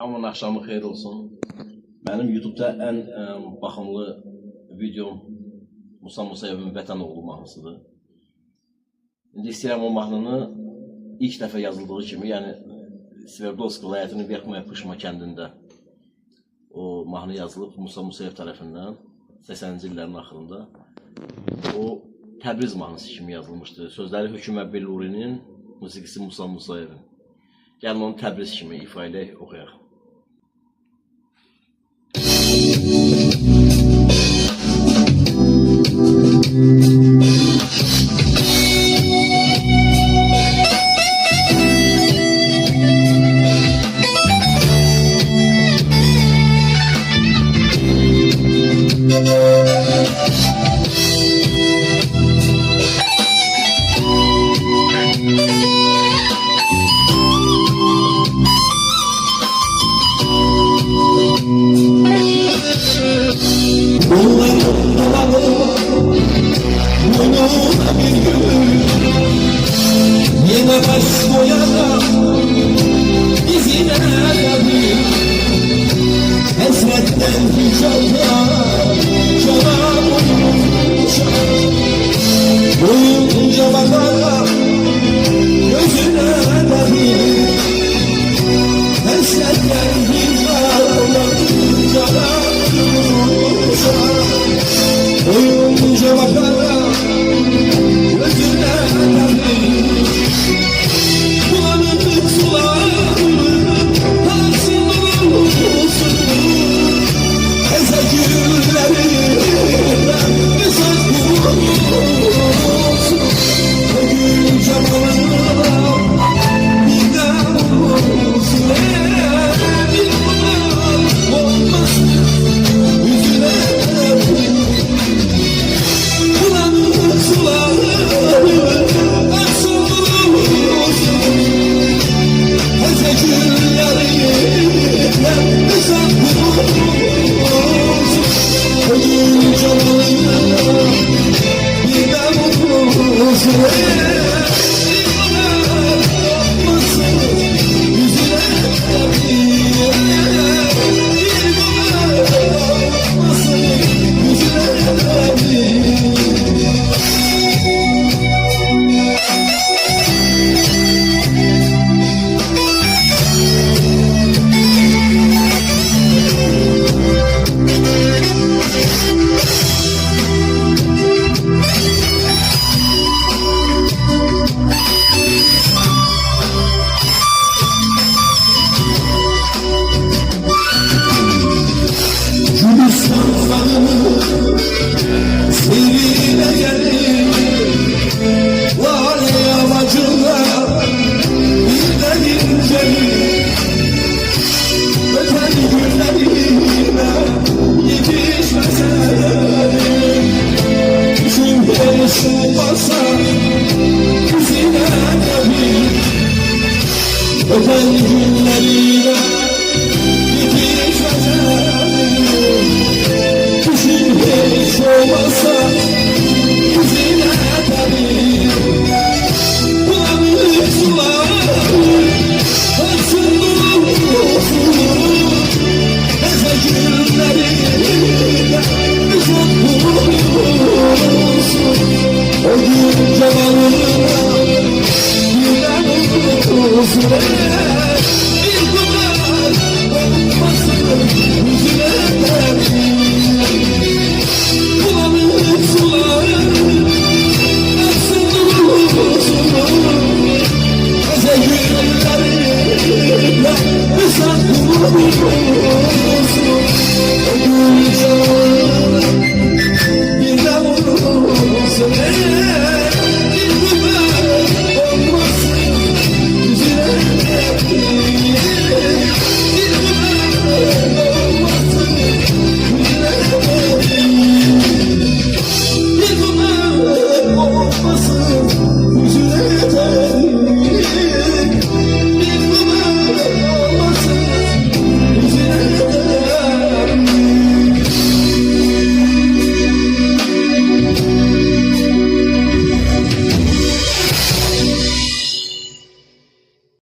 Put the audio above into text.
Aman axşamı xeyir olsun. Benim YouTube'da en baxımlı videom Musa Musayevin Vətən oğlu mahnısıdır. İndi istəyirəm o mahnını ilk dəfə yazıldığı kimi, yəni Sverdlovsk vilayətinin Verxmaya Pışma kəndində o mahnı yazılıb Musa Musayev tərəfindən 80-ci illərin axırında. O Təbriz mahnısı kimi yazılmışdı. Sözləri Hökümə Bellurinin, musiqisi Musa Musayevin. Gəlin onu Təbriz kimi ifa edək, oxuyaq. Yine baş boyana izine geldi. Hasretten hicabla cana boyunca bakana gözüne geldi. Hasretten hicabla cana boyunca bakana gözüne geldi. Bulanık sular tansın olsun. Eze güllerimden bir söz bulunsun. O gül camalına bir de olsun. Bir bana olmasın yüzüne. Bulanık sular sevgiyle geldim, lale yamacında bir de incelim. Öten günlerime yetişmeselim, düşün hiç olmazsa yüzüne gelip. Öten günlerime hiç olmazsa yüzüne tabii. Bulanık sular tansın olsun. Eze güllerimden bir söz bulunsun. O gül camalına birden olsun. Bir kadar olmasın yüzüne tabii. Bulanık sular tansın olsun. Eze güllerimden bir söz bulunsun.